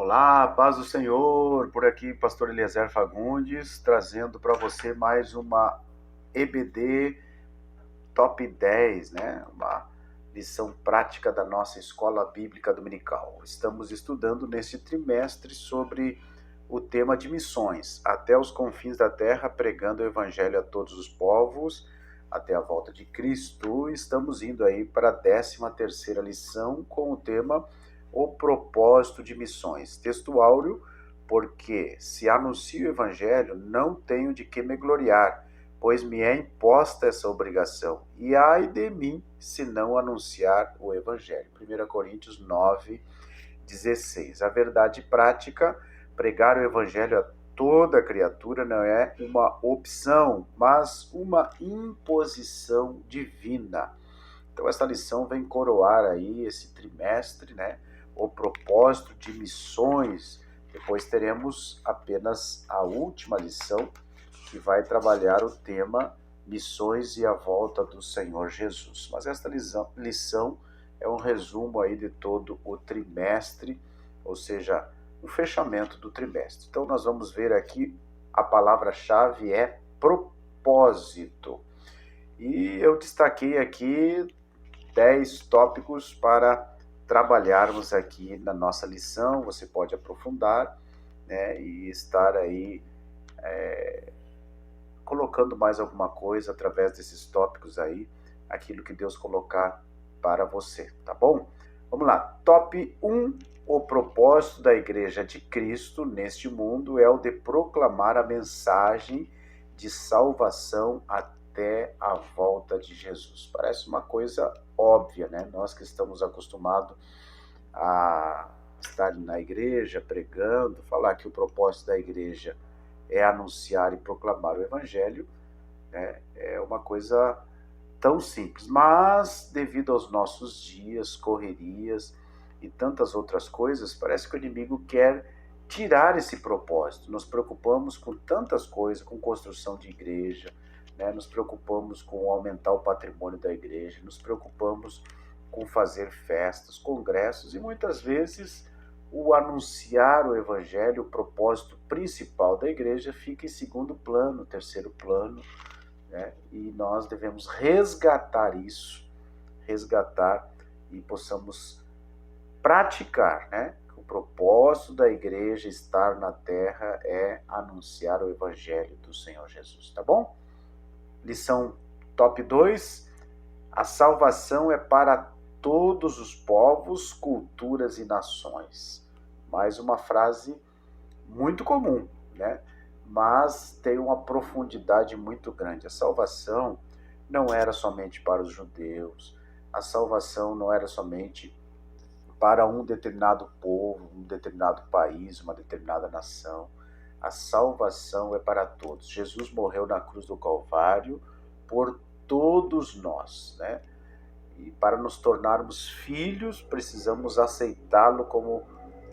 Olá, paz do Senhor, por aqui Pastor Eliezer Fagundes, trazendo para você mais uma EBD Top 10, né? Uma lição prática da nossa Escola Bíblica Dominical. Estamos estudando neste trimestre sobre o tema de missões, até os confins da terra, pregando o Evangelho a todos os povos, até a volta de Cristo. Estamos indo aí para a 13ª lição com o tema o propósito de missões. Texto áureo, porque se anuncio o evangelho, não tenho de que me gloriar, pois me é imposta essa obrigação. E ai de mim, se não anunciar o evangelho. 1 Coríntios 9:16. A verdade prática, pregar o evangelho a toda criatura não é uma opção, mas uma imposição divina. Então essa lição vem coroar aí esse trimestre, né? O propósito de missões. Depois teremos apenas a última lição, que vai trabalhar o tema missões e a volta do Senhor Jesus. Mas esta lição é um resumo aí de todo o trimestre, ou seja, o fechamento do trimestre. Então nós vamos ver aqui, a palavra-chave é propósito. E eu destaquei aqui 10 tópicos para trabalharmos aqui na nossa lição. Você pode aprofundar, né, e estar aí colocando mais alguma coisa através desses tópicos aí, aquilo que Deus colocar para você, tá bom? Vamos lá, top 1, o propósito da Igreja de Cristo neste mundo é o de proclamar a mensagem de salvação até a volta de Jesus. Parece uma coisa óbvia, né? Nós que estamos acostumados a estar na igreja, pregando, falar que o propósito da igreja é anunciar e proclamar o evangelho, né? É uma coisa tão simples, mas devido aos nossos dias, correrias e tantas outras coisas, parece que o inimigo quer tirar esse propósito. Nos preocupamos com tantas coisas, com construção de igreja, né? Nos preocupamos com aumentar o patrimônio da igreja, nos preocupamos com fazer festas, congressos, e muitas vezes o anunciar o evangelho, o propósito principal da igreja, fica em segundo plano, terceiro plano, né? E nós devemos resgatar isso, e possamos praticar, né? O propósito da igreja estar na terra é anunciar o evangelho do Senhor Jesus, tá bom? Lição top 2, a salvação é para todos os povos, culturas e nações. Mais uma frase muito comum, né? Mas tem uma profundidade muito grande. A salvação não era somente para os judeus, a salvação não era somente para um determinado povo, um determinado país, uma determinada nação. A salvação é para todos. Jesus morreu na cruz do Calvário por todos nós, né? E para nos tornarmos filhos, precisamos aceitá-lo como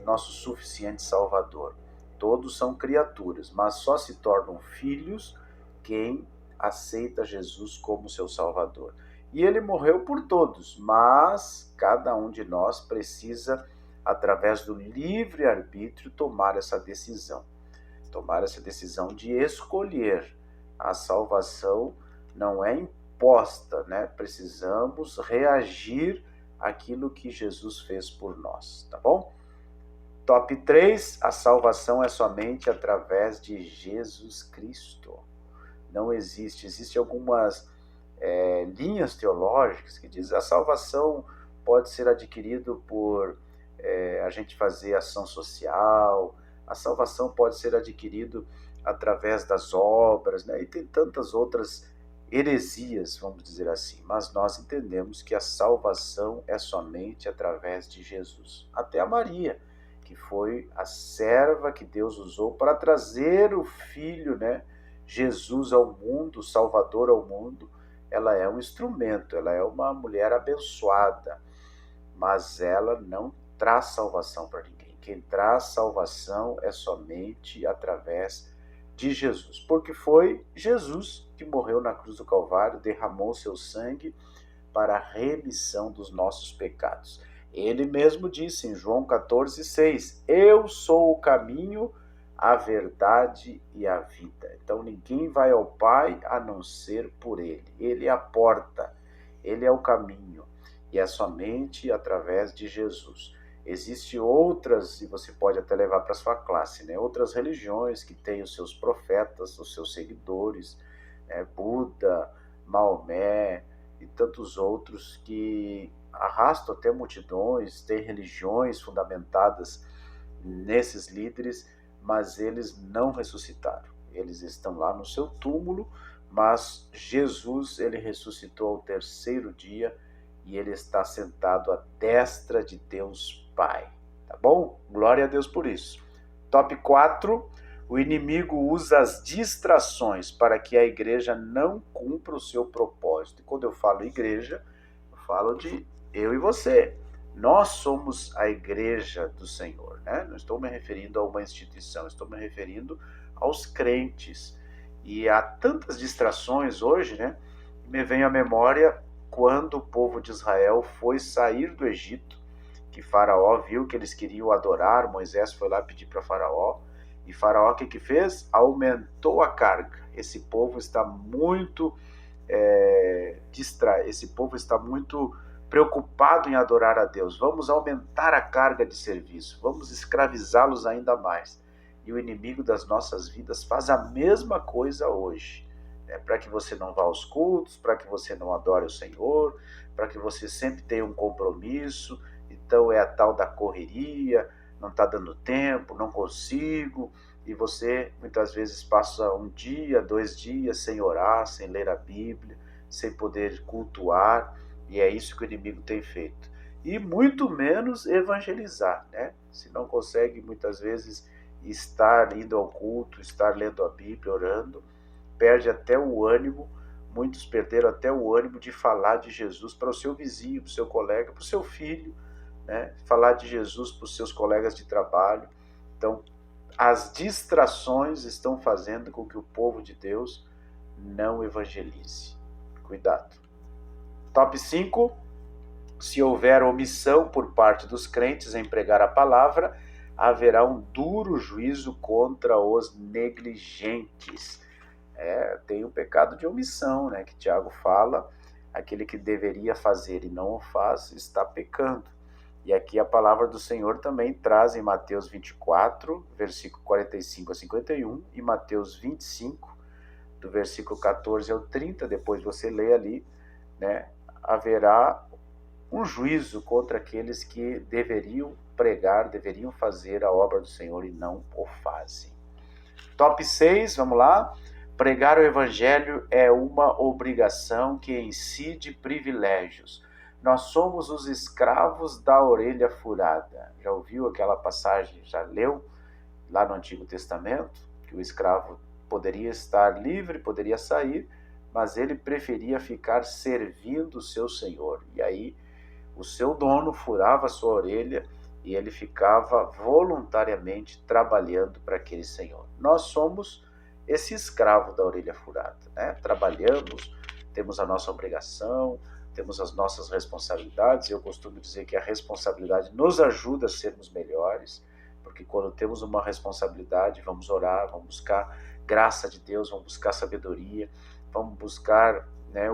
nosso suficiente Salvador. Todos são criaturas, mas só se tornam filhos quem aceita Jesus como seu Salvador. E ele morreu por todos, mas cada um de nós precisa, através do livre-arbítrio, tomar essa decisão de escolher. A salvação não é imposta, né? Precisamos reagir àquilo que Jesus fez por nós, tá bom? Top 3, a salvação é somente através de Jesus Cristo. Não existem algumas linhas teológicas que dizem que a salvação pode ser adquirida por a gente fazer ação social, a salvação pode ser adquirida através das obras, né? E tem tantas outras heresias, vamos dizer assim, mas nós entendemos que a salvação é somente através de Jesus. Até a Maria, que foi a serva que Deus usou para trazer o Filho, né? Jesus ao mundo, o Salvador ao mundo, ela é um instrumento, ela é uma mulher abençoada, mas ela não traz salvação para ninguém. Quem traz salvação é somente através de Jesus, porque foi Jesus que morreu na cruz do Calvário, derramou seu sangue para a remissão dos nossos pecados. Ele mesmo disse em João 14,6: Eu sou o caminho, a verdade e a vida. Então ninguém vai ao Pai a não ser por Ele. Ele é a porta, Ele é o caminho. E é somente através de Jesus. Existem outras, e você pode até levar para sua classe, né? Outras religiões que têm os seus profetas, os seus seguidores, né? Buda, Maomé e tantos outros que arrastam até multidões, têm religiões fundamentadas nesses líderes, mas eles não ressuscitaram. Eles estão lá no seu túmulo, mas Jesus, ele ressuscitou ao terceiro dia e ele está sentado à destra de Deus Pai. Tá bom? Glória a Deus por isso. Top 4. O inimigo usa as distrações para que a igreja não cumpra o seu propósito. E quando eu falo igreja, eu falo de eu e você. Nós somos a igreja do Senhor, né? Não estou me referindo a uma instituição, estou me referindo aos crentes. E há tantas distrações hoje, né? Me vem à memória quando o povo de Israel foi sair do Egito, que Faraó viu que eles queriam adorar, Moisés foi lá pedir para Faraó, e Faraó o que fez? Aumentou a carga. Esse povo está muito esse povo está muito preocupado em adorar a Deus. Vamos aumentar a carga de serviço, vamos escravizá-los ainda mais. E o inimigo das nossas vidas faz a mesma coisa hoje, né? Para que você não vá aos cultos, para que você não adore o Senhor, para que você sempre tenha um compromisso. Então é a tal da correria, não está dando tempo, não consigo, e você muitas vezes passa um dia, 2 dias sem orar, sem ler a Bíblia, sem poder cultuar, e é isso que o inimigo tem feito. E muito menos evangelizar, né? Se não consegue muitas vezes estar indo ao culto, estar lendo a Bíblia, orando, perde até o ânimo, muitos perderam até o ânimo de falar de Jesus para o seu vizinho, para o seu colega, para o seu filho, né? Falar de Jesus para os seus colegas de trabalho. Então, as distrações estão fazendo com que o povo de Deus não evangelize. Cuidado. Top 5. Se houver omissão por parte dos crentes em pregar a palavra, haverá um duro juízo contra os negligentes. Tem o pecado de omissão, né, que Tiago fala, aquele que deveria fazer e não o faz, está pecando. E aqui a palavra do Senhor também traz em Mateus 24, versículo 45 a 51, e Mateus 25, do versículo 14 ao 30, depois você lê ali, né, haverá um juízo contra aqueles que deveriam pregar, deveriam fazer a obra do Senhor e não o fazem. Top 6, vamos lá. Pregar o evangelho é uma obrigação que incide privilégios. Nós somos os escravos da orelha furada. Já ouviu aquela passagem, já leu lá no Antigo Testamento? Que o escravo poderia estar livre, poderia sair, mas ele preferia ficar servindo o seu senhor. E aí o seu dono furava a sua orelha e ele ficava voluntariamente trabalhando para aquele senhor. Nós somos esse escravo da orelha furada, né? Trabalhamos, temos a nossa obrigação, temos as nossas responsabilidades. Eu costumo dizer que a responsabilidade nos ajuda a sermos melhores, porque quando temos uma responsabilidade, vamos orar, vamos buscar graça de Deus, vamos buscar sabedoria, vamos buscar, né,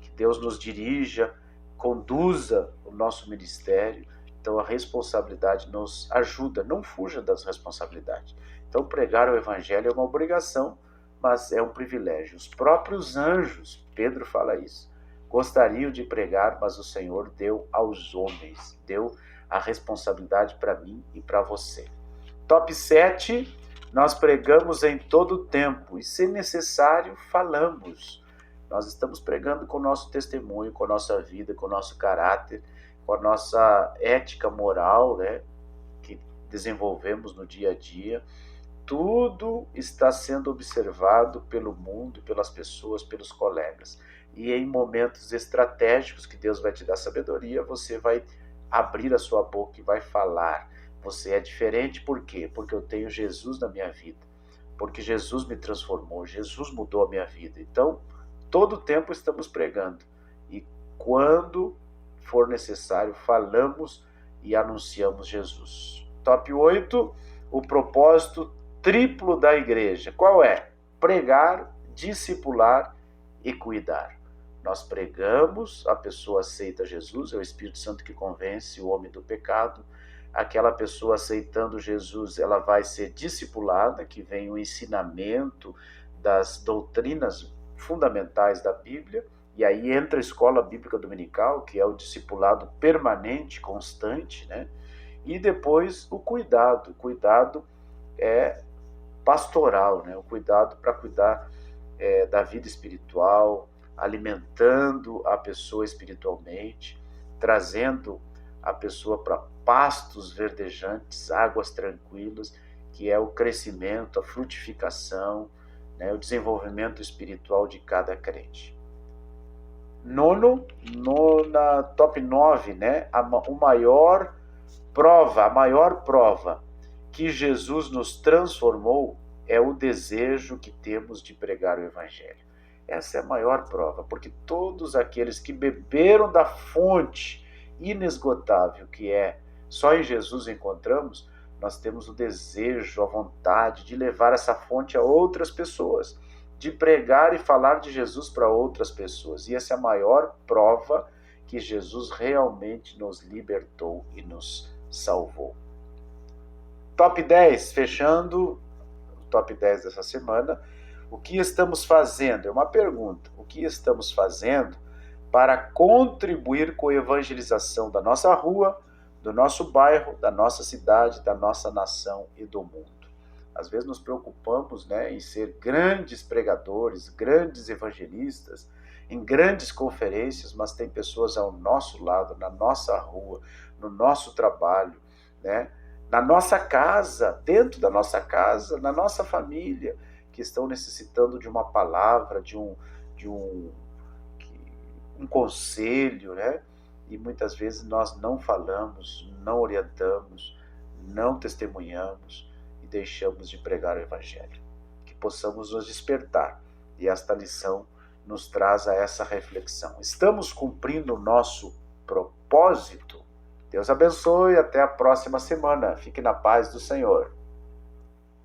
que Deus nos dirija, conduza o nosso ministério. Então a responsabilidade nos ajuda, não fuja das responsabilidades. Então pregar o evangelho é uma obrigação, mas é um privilégio. Os próprios anjos, Pedro fala isso, gostariam de pregar, mas o Senhor deu aos homens, deu a responsabilidade para mim e para você. Top 7, nós pregamos em todo o tempo e, se necessário, falamos. Nós estamos pregando com o nosso testemunho, com a nossa vida, com o nosso caráter, com a nossa ética moral, né, que desenvolvemos no dia a dia. Tudo está sendo observado pelo mundo, pelas pessoas, pelos colegas. E em momentos estratégicos que Deus vai te dar sabedoria, você vai abrir a sua boca e vai falar. Você é diferente, por quê? Porque eu tenho Jesus na minha vida. Porque Jesus me transformou, Jesus mudou a minha vida. Então, todo o tempo estamos pregando. E quando for necessário, falamos e anunciamos Jesus. Top 8, o propósito triplo da igreja. Qual é? Pregar, discipular e cuidar. Nós pregamos, a pessoa aceita Jesus, é o Espírito Santo que convence o homem do pecado. Aquela pessoa aceitando Jesus, ela vai ser discipulada, que vem o ensinamento das doutrinas fundamentais da Bíblia, e aí entra a escola bíblica dominical, que é o discipulado permanente, constante, né? E depois o cuidado. O cuidado é pastoral, né? O cuidado para cuidar da vida espiritual, alimentando a pessoa espiritualmente, trazendo a pessoa para pastos verdejantes, águas tranquilas, que é o crescimento, a frutificação, né? O desenvolvimento espiritual de cada crente. Na top 9, né? A maior prova que Jesus nos transformou é o desejo que temos de pregar o Evangelho. Essa é a maior prova, porque todos aqueles que beberam da fonte inesgotável, que é só em Jesus encontramos, nós temos o desejo, a vontade de levar essa fonte a outras pessoas, de pregar e falar de Jesus para outras pessoas. E essa é a maior prova que Jesus realmente nos libertou e nos salvou. Top 10, fechando o top 10 dessa semana. O que estamos fazendo? É uma pergunta. O que estamos fazendo para contribuir com a evangelização da nossa rua, do nosso bairro, da nossa cidade, da nossa nação e do mundo? Às vezes nos preocupamos, né, em ser grandes pregadores, grandes evangelistas, em grandes conferências, mas tem pessoas ao nosso lado, na nossa rua, no nosso trabalho, né, na nossa casa, dentro da nossa casa, na nossa família, que estão necessitando de uma palavra, de um conselho, né? E muitas vezes nós não falamos, não orientamos, não testemunhamos e deixamos de pregar o Evangelho. Que possamos nos despertar. E esta lição nos traz a essa reflexão. Estamos cumprindo o nosso propósito? Deus abençoe, até a próxima semana. Fique na paz do Senhor.